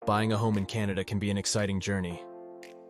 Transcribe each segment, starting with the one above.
Buying a home in Canada can be an exciting journey,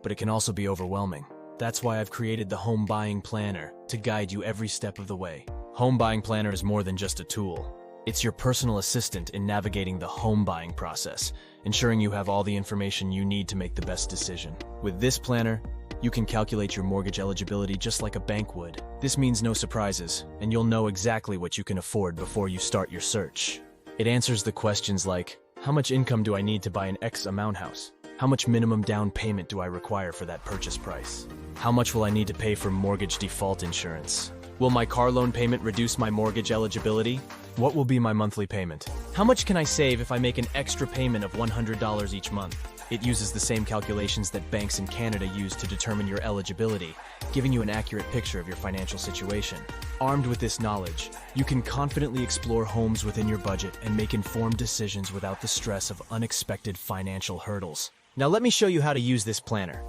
but it can also be overwhelming. That's why I've created the Home Buying Planner to guide you every step of the way. Home Buying Planner is more than just a tool. It's your personal assistant in navigating the home buying process, ensuring you have all the information you need to make the best decision. With this planner, you can calculate your mortgage eligibility just like a bank would. This means no surprises, and you'll know exactly what you can afford before you start your search. It answers the questions like, how much income do I need to buy an X amount house? How much minimum down payment do I require for that purchase price? How much will I need to pay for mortgage default insurance? Will my car loan payment reduce my mortgage eligibility? What will be my monthly payment? How much can I save if I make an extra payment of $100 each month? It uses the same calculations that banks in Canada use to determine your eligibility, giving you an accurate picture of your financial situation. Armed with this knowledge, you can confidently explore homes within your budget and make informed decisions without the stress of unexpected financial hurdles. Now let me show you how to use this planner.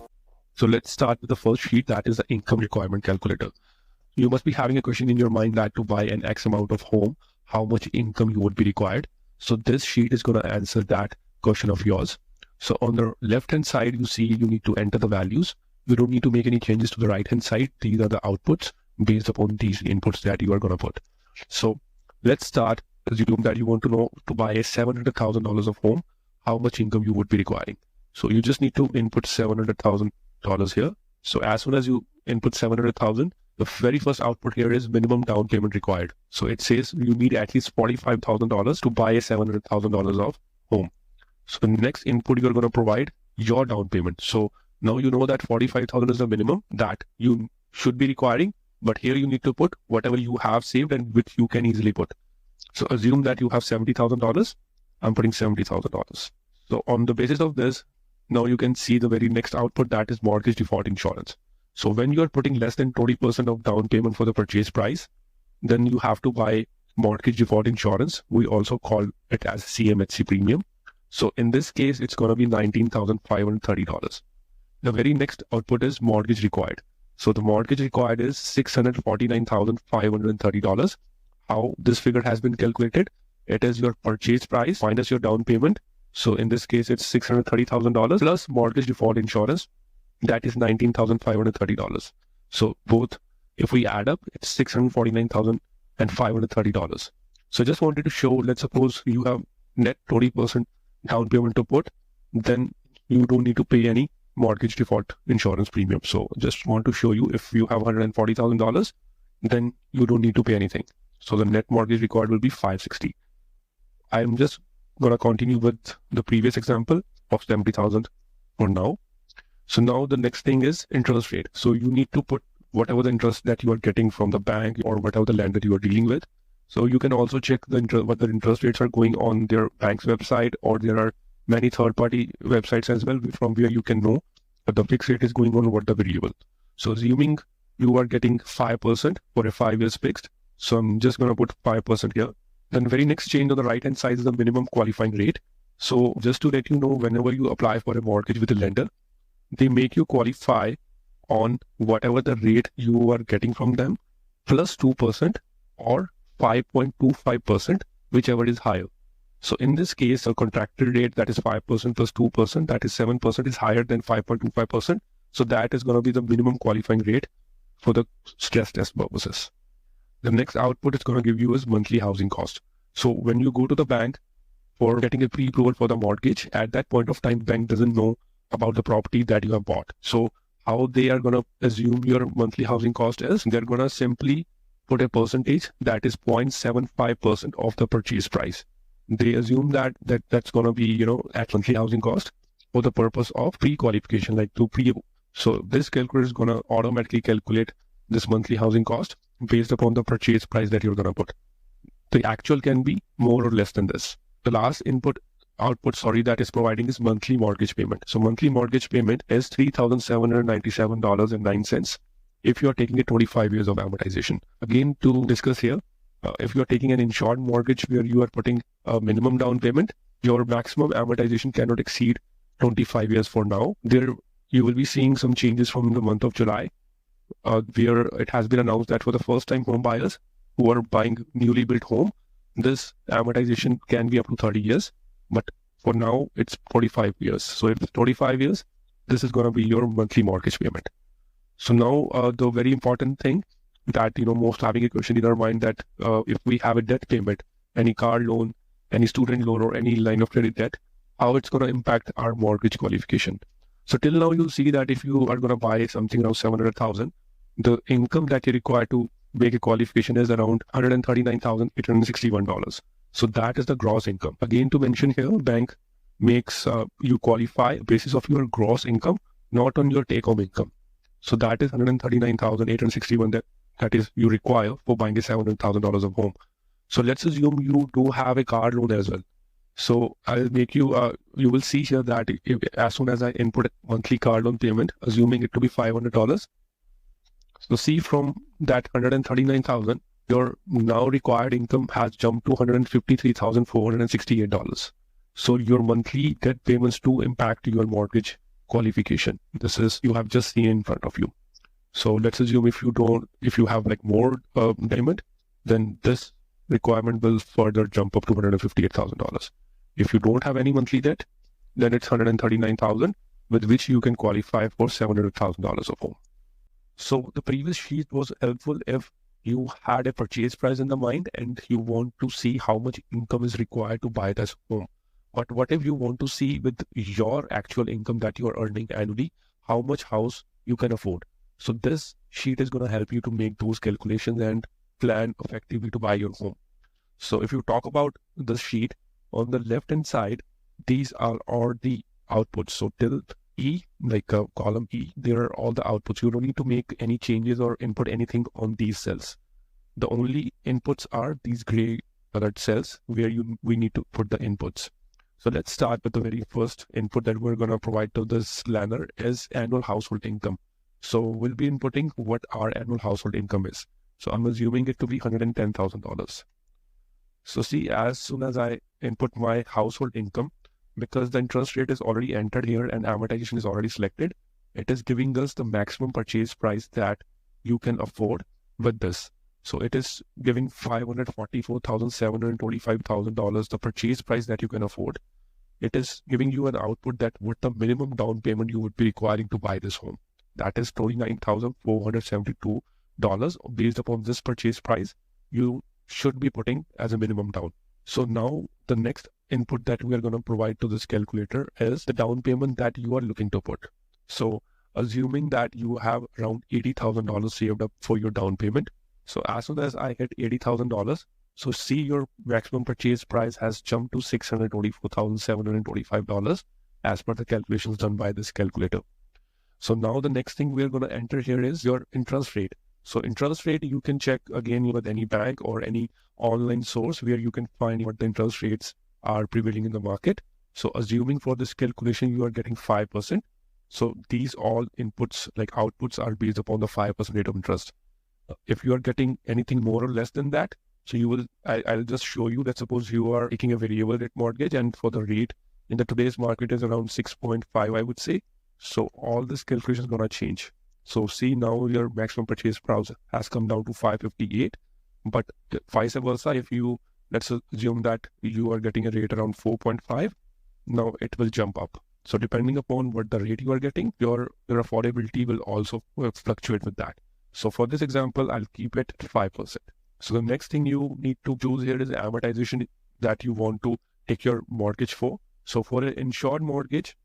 So let's start with the first sheet, that is the income requirement calculator. You must be having a question in your mind that to buy an X amount of home, how much income you would be required. So this sheet is going to answer that question of yours. So on the left hand side, you see you need to enter the values. You don't need to make any changes to the right hand side. These are the outputs based upon these inputs that you are going to put. So let's start. Assume that you want to know to buy a $700,000 of home, how much income you would be requiring. So you just need to input $700,000 here. So as soon as you input 700,000, the very first output here is minimum down payment required. So it says you need at least $45,000 to buy a $700,000 of home. So the next input you're going to provide your down payment. So now you know that 45,000 is the minimum that you should be requiring, but here you need to put whatever you have saved and which you can easily put. So assume that you have $70,000. I'm putting $70,000. So on the basis of this, now you can see the very next output, that is mortgage default insurance. So when you are putting less than 20% of down payment for the purchase price, then you have to buy mortgage default insurance. We also call it as CMHC premium. So in this case, it's going to be $19,530. The very next output is mortgage required. So the mortgage required is $649,530. How this figure has been calculated? It is your purchase price minus your down payment. So in this case, it's $630,000 plus mortgage default insurance. That is $19,530. So both, if we add up, it's $649,530. So just wanted to show, let's suppose you have net 20% down payment to put, then you don't need to pay any mortgage default insurance premium. So just want to show you, if you have $140,000, then you don't need to pay anything. So the net mortgage required will be $560. I'm just going to continue with the previous example of $70,000 for now. So now the next thing is interest rate. So you need to put whatever the interest that you are getting from the bank or whatever the lender you are dealing with. So you can also check what the interest rates are going on their bank's website, or there are many third-party websites as well from where you can know what the fixed rate is going on or what the variable. So assuming you are getting 5% for a 5 years fixed, so I'm just going to put 5% here. Then very next change on the right-hand side is the minimum qualifying rate. So just to let you know, whenever you apply for a mortgage with a lender, they make you qualify on whatever the rate you are getting from them plus 2% or 5.25%, whichever is higher. So in this case, a contracted rate that is 5% plus 2%, that is 7%, is higher than 5.25%. So that is going to be the minimum qualifying rate for the stress test purposes. The next output it's going to give you is monthly housing cost. So when you go to the bank for getting a pre-approval for the mortgage, at that point of time, bank doesn't know about the property that you have bought. So how they are going to assume your monthly housing cost is, they're going to simply put a percentage that is 0.75% of the purchase price. They assume that's going to be, at monthly housing cost for the purpose of pre-qualification, like to pre. So this calculator is going to automatically calculate this monthly housing cost based upon the purchase price that you're going to put. The actual can be more or less than this. The last output that is providing is monthly mortgage payment. So monthly mortgage payment is $3,797.09 if you are taking a 25 years of amortization. Again, to discuss here, if you are taking an insured mortgage where you are putting a minimum down payment, your maximum amortization cannot exceed 25 years for now. There you will be seeing some changes from the month of July, where it has been announced that for the first time home buyers who are buying newly built home, this amortization can be up to 30 years. But For now, it's 45 years. So if it's 45 years, this is going to be your monthly mortgage payment. So now the very important thing that, most having a question in our mind that if we have a debt payment, any car loan, any student loan or any line of credit debt, how it's going to impact our mortgage qualification. So till now, you'll see that if you are going to buy something around 700,000, the income that you require to make a qualification is around $139,861. So that is the gross income. Again, to mention here, bank makes you qualify basis of your gross income, not on your take-home income. So that is $139,861 that is you require for buying a $700,000 of home. So let's assume you do have a car loan as well. So I'll make you, you will see here that as soon as I input a monthly car loan payment, assuming it to be $500. So see from that 139,000, your now required income has jumped to $153,468. So your monthly debt payments do impact your mortgage qualification. This is, you have just seen in front of you. So let's assume if you have like more payment, then this requirement will further jump up to $158,000. If you don't have any monthly debt, then it's $139,000 with which you can qualify for $700,000 of home. So the previous sheet was helpful if you had a purchase price in the mind and you want to see how much income is required to buy this home. But what if you want to see with your actual income that you are earning annually, how much house you can afford? So this sheet is going to help you to make those calculations and plan effectively to buy your home. So if you talk about the sheet, on the left hand side, these are all the outputs. So till E, like column E, there are all the outputs. You don't need to make any changes or input anything on these cells. The only inputs are these gray colored cells where we need to put the inputs. So let's start with the very first input that we're going to provide to this planner is annual household income. So we'll be inputting what our annual household income is. So I'm assuming it to be $110,000. So see, as soon as I input my household income, because the interest rate is already entered here and amortization is already selected, it is giving us the maximum purchase price that you can afford with this. So it is giving $544,725,000, the purchase price that you can afford. It is giving you an output that what the minimum down payment you would be requiring to buy this home. That is $29,472. Based upon this purchase price, you should be putting as a minimum down. So now the next input that we are going to provide to this calculator is the down payment that you are looking to put. So assuming that you have around $80,000 saved up for your down payment. So as soon as I hit $80,000, so see your maximum purchase price has jumped to $624,725 as per the calculations done by this calculator. So now the next thing we're going to enter here is your interest rate. So interest rate, you can check again with any bank or any online source where you can find what the interest rates are prevailing in the market. So assuming for this calculation, you are getting 5%. So these all inputs like outputs are based upon the 5% rate of interest. If you are getting anything more or less than that, so you will, I'll just show you that suppose you are taking a variable rate mortgage and for the rate in the today's market is around 6.5, I would say. So all this calculation is going to change. So see now your maximum purchase price has come down to 558, but vice versa, if you, let's assume that you are getting a rate around 4.5, now it will jump up. So depending upon what the rate you are getting, your affordability will also fluctuate with that. So for this example, I'll keep it at 5%. So the next thing you need to choose here is the amortization that you want to take your mortgage for. So for an insured mortgage,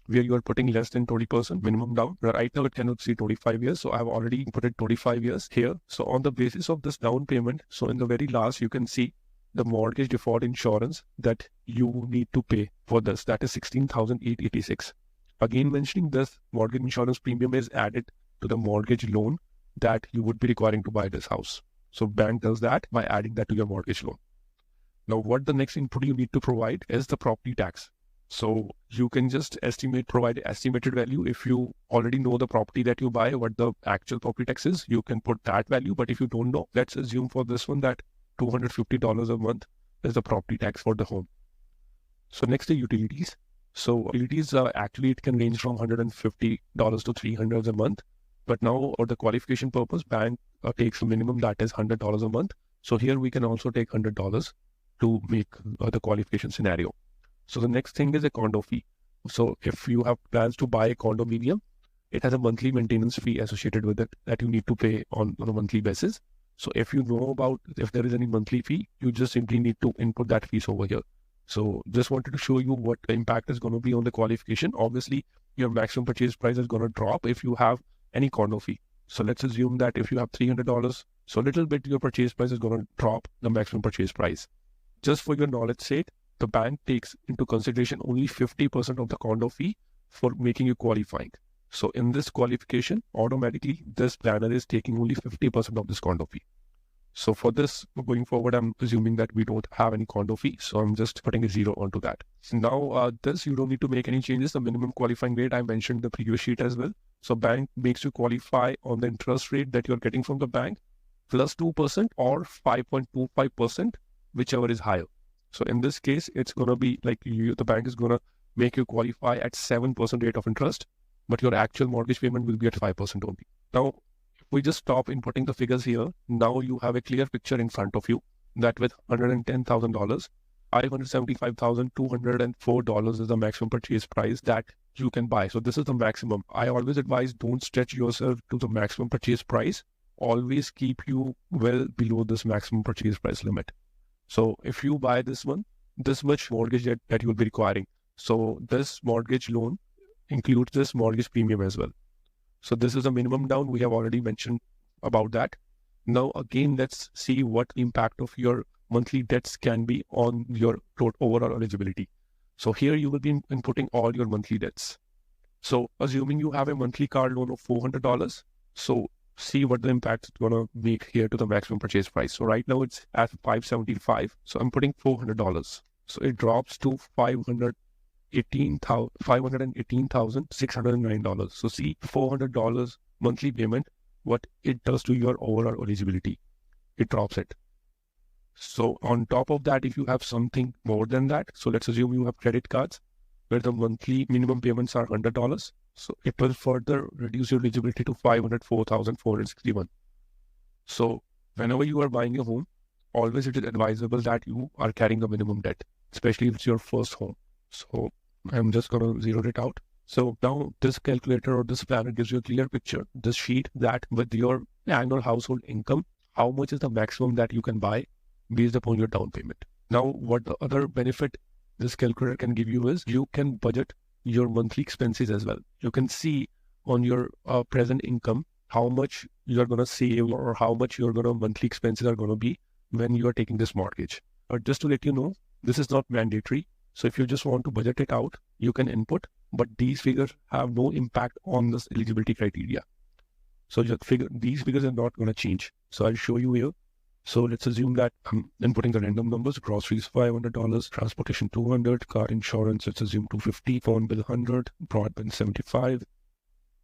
where you are putting less than 20% minimum down. Right now it cannot see 25 years. So I've already put it 25 years here. So on the basis of this down payment, so in the very last, you can see the mortgage default insurance that you need to pay for this. That is $16,886. Again, mentioning this mortgage insurance premium is added to the mortgage loan that you would be requiring to buy this house. So bank does that by adding that to your mortgage loan. Now, what the next input you need to provide is the property tax. So you can just provide estimated value. If you already know the property that you buy, what the actual property tax is, you can put that value. But if you don't know, let's assume for this one that $250 a month is the property tax for the home. So next is utilities. So utilities actually it can range from $150 to $300 a month. But now for the qualification purpose, bank takes a minimum that is $100 a month. So here we can also take $100 to make the qualification scenario. So the next thing is a condo fee. So if you have plans to buy a condominium, it has a monthly maintenance fee associated with it that you need to pay on a monthly basis. So if you know about if there is any monthly fee, you just simply need to input that fees over here. So just wanted to show you what the impact is going to be on the qualification. Obviously, your maximum purchase price is going to drop if you have any condo fee. So let's assume that if you have $300, so a little bit your purchase price is going to drop the maximum purchase price. Just for your knowledge sake, the bank takes into consideration only 50% of the condo fee for making you qualifying. So in this qualification, automatically this planner is taking only 50% of this condo fee. So for this, going forward, I'm assuming that we don't have any condo fee. So I'm just putting a 0 onto that. Now, this, you don't need to make any changes. The minimum qualifying rate, I mentioned in the previous sheet as well. So bank makes you qualify on the interest rate that you're getting from the bank, plus 2% or 5.25%, whichever is higher. So in this case, it's going to be like the bank is going to make you qualify at 7% rate of interest, but your actual mortgage payment will be at 5% only. Now, if we just stop inputting the figures here, now you have a clear picture in front of you that with $110,000, $575,204 is the maximum purchase price that you can buy. So this is the maximum. I always advise don't stretch yourself to the maximum purchase price. Always keep you well below this maximum purchase price limit. So if you buy this one, this much mortgage that you will be requiring. So this mortgage loan includes this mortgage premium as well. So this is a minimum down. We have already mentioned about that. Now, again, let's see what impact of your monthly debts can be on your overall eligibility. So here you will be inputting all your monthly debts. So assuming you have a monthly car loan of $400, so see what the impact is going to make here to the maximum purchase price. So right now it's at $575. So I'm putting $400. So it drops to $518,609. So see, $400 monthly payment, what it does to your overall eligibility. It drops it. So on top of that, if you have something more than that, so let's assume you have credit cards where the monthly minimum payments are $100. So it will further reduce your eligibility to $504,461. So whenever you are buying a home, always it is advisable that you are carrying a minimum debt, especially if it's your first home. So I'm just going to zero it out. So now this calculator or this planner gives you a clear picture, this sheet, that with your annual household income, how much is the maximum that you can buy based upon your down payment. Now, what the other benefit this calculator can give you is you can budget your monthly expenses as well. You can see on your present income how much you're going to save or how much your monthly expenses are going to be when you are taking this mortgage. But just to let you know, this is not mandatory. So if you just want to budget it out, you can input, but these figures have no impact on this eligibility criteria. So these figures are not going to change. So I'll show you here. So let's assume that I'm inputting the random numbers. Groceries $500, transportation $200, car insurance, let's assume $250, phone bill $100, broadband $75,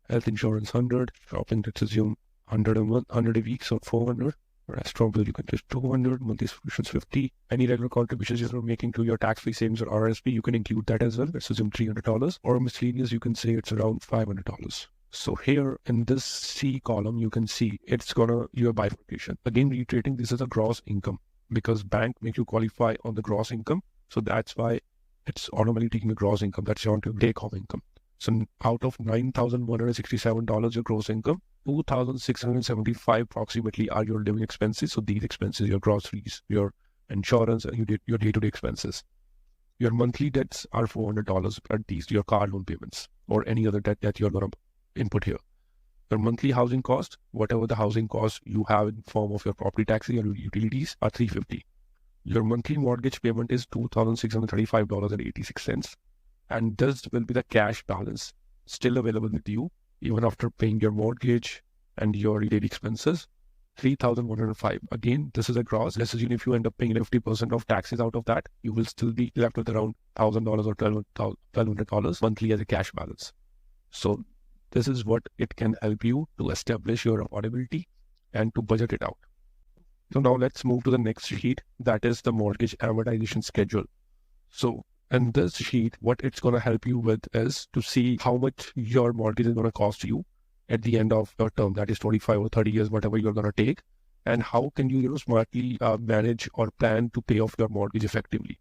health insurance $100, shopping, let's assume $100 a week, so $400. Restaurant bill, you can just $200, monthly subscriptions $50. Any regular contributions you're making to your tax-free savings or RSP, you can include that as well. Let's assume $300. Or miscellaneous, you can say it's around $500. So here in this C column, you can see it's your bifurcation. Again, reiterating, this is a gross income because bank make you qualify on the gross income. So that's why it's automatically taking the gross income. That's your take-home income. So out of $9,167, your gross income, $2,675 approximately are your living expenses. So these expenses, your groceries, your insurance, and your day-to-day expenses. Your monthly debts are $400 at these, your car loan payments or any other debt that you're going to input here. Your monthly housing cost, whatever the housing cost you have in form of your property taxes or utilities, are $350. Your monthly mortgage payment is $2,635.86. And this will be the cash balance still available with you even after paying your mortgage and your daily expenses, $3,105. Again, this is a gross. Let's assume if you end up paying 50% of taxes out of that, you will still be left with around $1,000 or $1,200 monthly as a cash balance. So this is what it can help you to establish your affordability and to budget it out. So now let's move to the next sheet, that is the mortgage amortization schedule. So in this sheet, what it's going to help you with is to see how much your mortgage is going to cost you at the end of your term, that is 25 or 30 years, whatever you're going to take, and how can you, smartly manage or plan to pay off your mortgage effectively.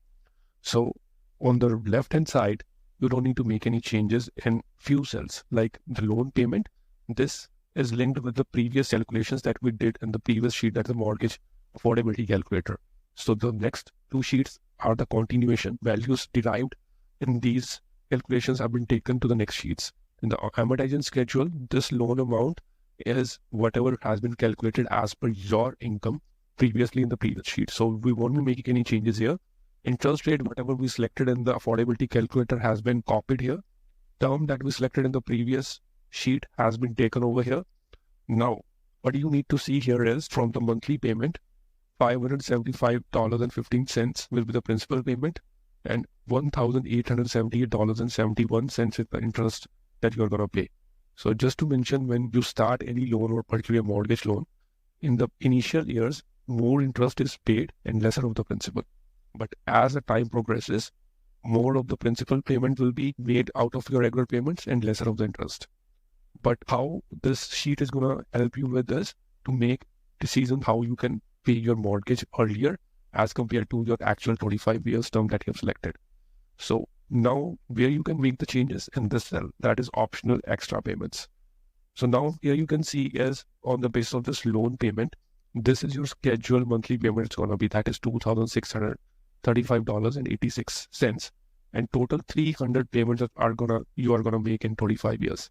So on the left-hand side, you don't need to make any changes in few cells, like the loan payment. This is linked with the previous calculations that we did in the previous sheet, that's the mortgage affordability calculator. So the next two sheets are the continuation. Values derived in these calculations have been taken to the next sheets. In the amortization schedule, this loan amount is whatever has been calculated as per your income previously in the previous sheet. So we won't be making any changes here. Interest rate, whatever we selected in the affordability calculator has been copied here. Term that we selected in the previous sheet has been taken over here. Now, what you need to see here is from the monthly payment, $575.15 will be the principal payment and $1,878.71 is the interest that you're going to pay. So just to mention, when you start any loan or particularly a mortgage loan, in the initial years, more interest is paid and lesser of the principal. But as the time progresses, more of the principal payment will be made out of your regular payments and lesser of the interest. But how this sheet is going to help you with this to make decisions how you can pay your mortgage earlier as compared to your actual 25 years term that you have selected. So now where you can make the changes in this cell, that is optional extra payments. So now here you can see is on the basis of this loan payment, this is your scheduled monthly payment. It's going to be, that is $2,635.86, and total 300 payments you are gonna make in 25 years.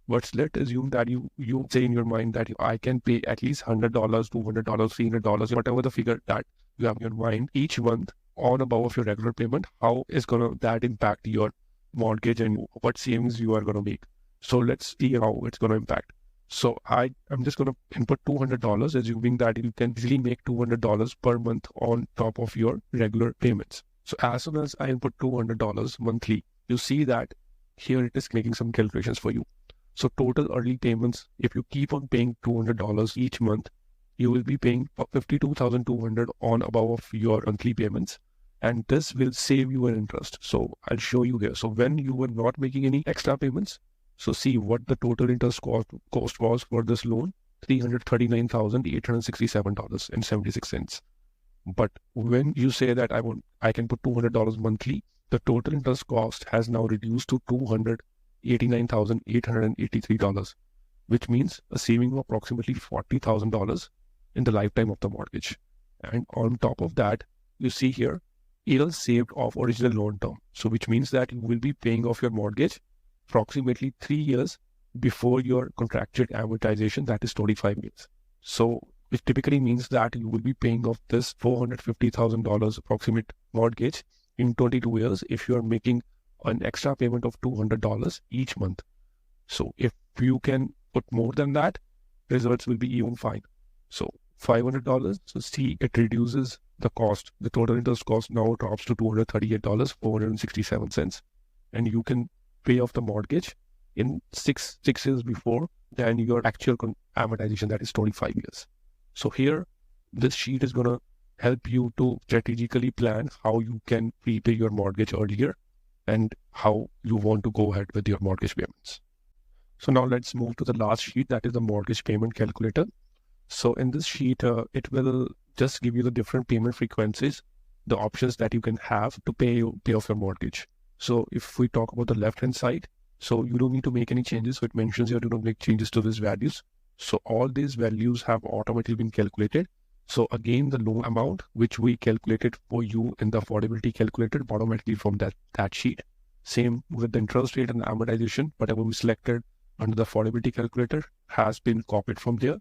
But let's assume that you say in your mind that I can pay at least $100, $200, $300, whatever the figure that you have in your mind each month on above of your regular payment. How is that impact your mortgage and what savings you are gonna make? So let's see how it's gonna impact. So I'm just gonna input $200, assuming that you can easily make $200 per month on top of your regular payments. So as soon as I input $200 monthly, you see that here it is making some calculations for you. So total early payments, if you keep on paying $200 each month, you will be paying $52,200 on above of your monthly payments. And this will save you an interest. So I'll show you here. So when you were not making any extra payments, so see what the total interest cost was for this loan, $339,867.76. But when you say that I can put $200 monthly, the total interest cost has now reduced to $289,883, which means a saving of approximately $40,000 in the lifetime of the mortgage. And on top of that, you see here, years saved off original loan term. So which means that you will be paying off your mortgage approximately 3 years before your contracted amortization, that is 25 years. So which typically means that you will be paying off this $450,000 approximate mortgage in 22 years if you are making an extra payment of $200 each month. So if you can put more than that, results will be even fine. So $500, so see, it reduces the cost. The total interest cost now drops to $238.467. And you can pay off the mortgage in six years before than your actual amortization, that is 25 years. So here, this sheet is going to help you to strategically plan how you can prepay your mortgage earlier and how you want to go ahead with your mortgage payments. So now let's move to the last sheet, that is the mortgage payment calculator. So in this sheet, it will just give you the different payment frequencies, the options that you can have to pay off your mortgage. So if we talk about the left-hand side, so you don't need to make any changes. So it mentions here, do not make changes to these values. So all these values have automatically been calculated. So again, the loan amount, which we calculated for you in the affordability calculator, automatically from that sheet. Same with the interest rate and the amortization, whatever we selected under the affordability calculator has been copied from there.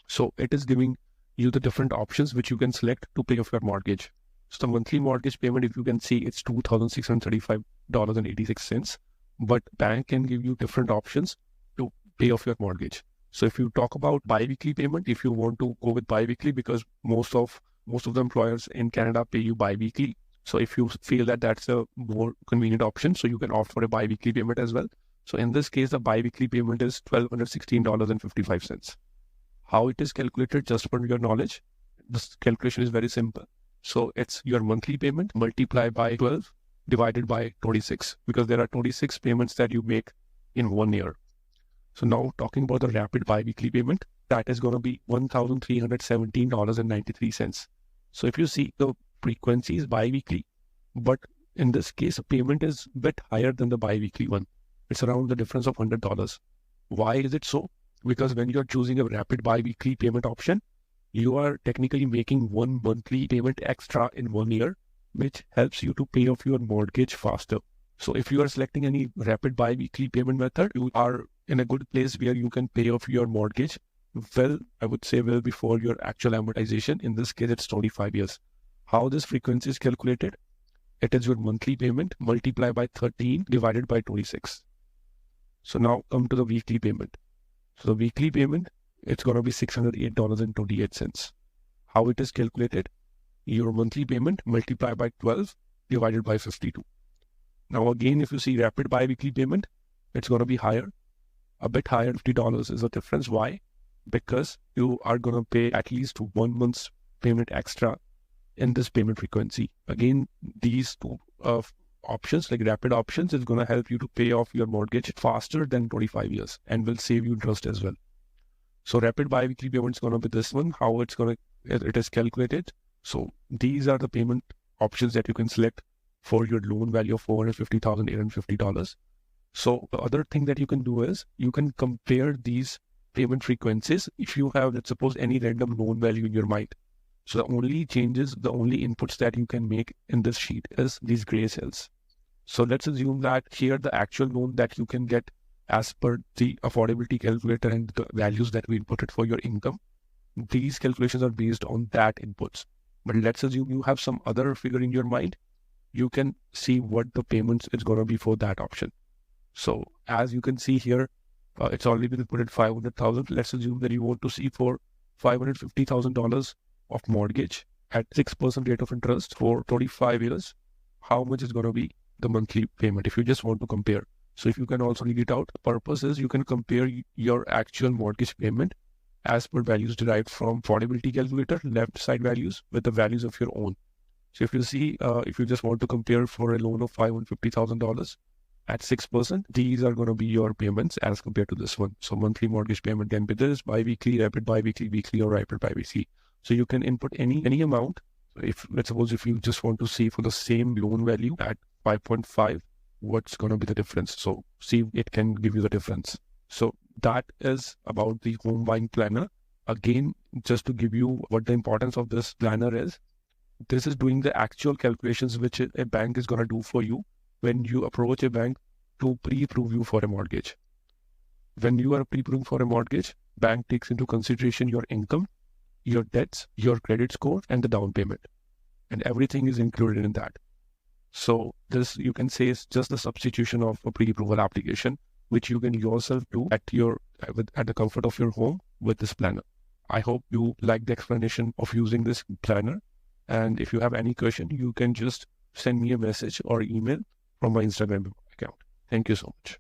So it is giving you the different options which you can select to pay off your mortgage. So the monthly mortgage payment, if you can see, it's $2,635.86. But bank can give you different options to pay off your mortgage. So if you talk about bi-weekly payment, if you want to go with bi-weekly, because most of the employers in Canada pay you bi-weekly. So if you feel that that's a more convenient option, so you can opt for a bi-weekly payment as well. So in this case, the bi-weekly payment is $1,216.55. How it is calculated, just for your knowledge, this calculation is very simple. So it's your monthly payment multiplied by 12 divided by 26, because there are 26 payments that you make in 1 year. So now talking about the rapid bi-weekly payment, that is going to be $1,317.93. So if you see, the frequency is bi-weekly, but In this case, a payment is a bit higher than the bi-weekly one. It's around the difference of $100. Why is it so? Because when you're choosing a rapid bi-weekly payment option, you are technically making one monthly payment extra in 1 year, which helps you to pay off your mortgage faster. So if you are selecting any rapid bi-weekly payment method, you are in a good place where you can pay off your mortgage well, I would say well before your actual amortization. In this case, it's 25 years. How this frequency is calculated? It is your monthly payment multiplied by 13 divided by 26. So now come to the weekly payment. So the weekly payment, it's going to be $608.28. How it is calculated? Your monthly payment multiplied by 12 divided by 52. Now again, if you see rapid bi-weekly payment, it's going to be higher, a bit higher. $50 is the difference. Why? Because you are going to pay at least 1 month's payment extra in this payment frequency. Again, these two options, like rapid options, is going to help you to pay off your mortgage faster than 25 years and will save you interest as well. So rapid bi-weekly payment is going to be this one. How it is calculated. So these are the payment options that you can select for your loan value of $450,850. So the other thing that you can do is you can compare these payment frequencies if you have, let's suppose, any random loan value in your mind. So the only changes, the only inputs that you can make in this sheet is these gray cells. So let's assume that here the actual loan that you can get as per the affordability calculator and the values that we inputted for your income, these calculations are based on that inputs. But let's assume you have some other figure in your mind. You can see what the payments is going to be for that option. So as you can see here, it's already been put at 500,000. Let's assume that you want to see for $550,000 of mortgage at 6% rate of interest for 25 years. How much is going to be the monthly payment if you just want to compare? So if you can also read it out, the purpose is you can compare your actual mortgage payment as per values derived from affordability calculator, left side values with the values of your own. So if you see, if you just want to compare for a loan of $550,000 at 6%, these are going to be your payments as compared to this one. So monthly mortgage payment can be this, bi-weekly, rapid bi-weekly, weekly, or rapid bi-weekly. So you can input any amount. If let's suppose if you just want to see for the same loan value at 5.5, what's going to be the difference? So see, it can give you the difference. So that is about the home buying planner. Again, just to give you what the importance of this planner is, this is doing the actual calculations which a bank is going to do for you when you approach a bank to pre-approve you for a mortgage. When you are pre-approving for a mortgage, bank takes into consideration your income, your debts, your credit score, and the down payment. And everything is included in that. So this, you can say, is just the substitution of a pre-approval application, which you can yourself do at the comfort of your home with this planner. I hope you like the explanation of using this planner. And if you have any question, you can just send me a message or email from my Instagram account. Thank you so much.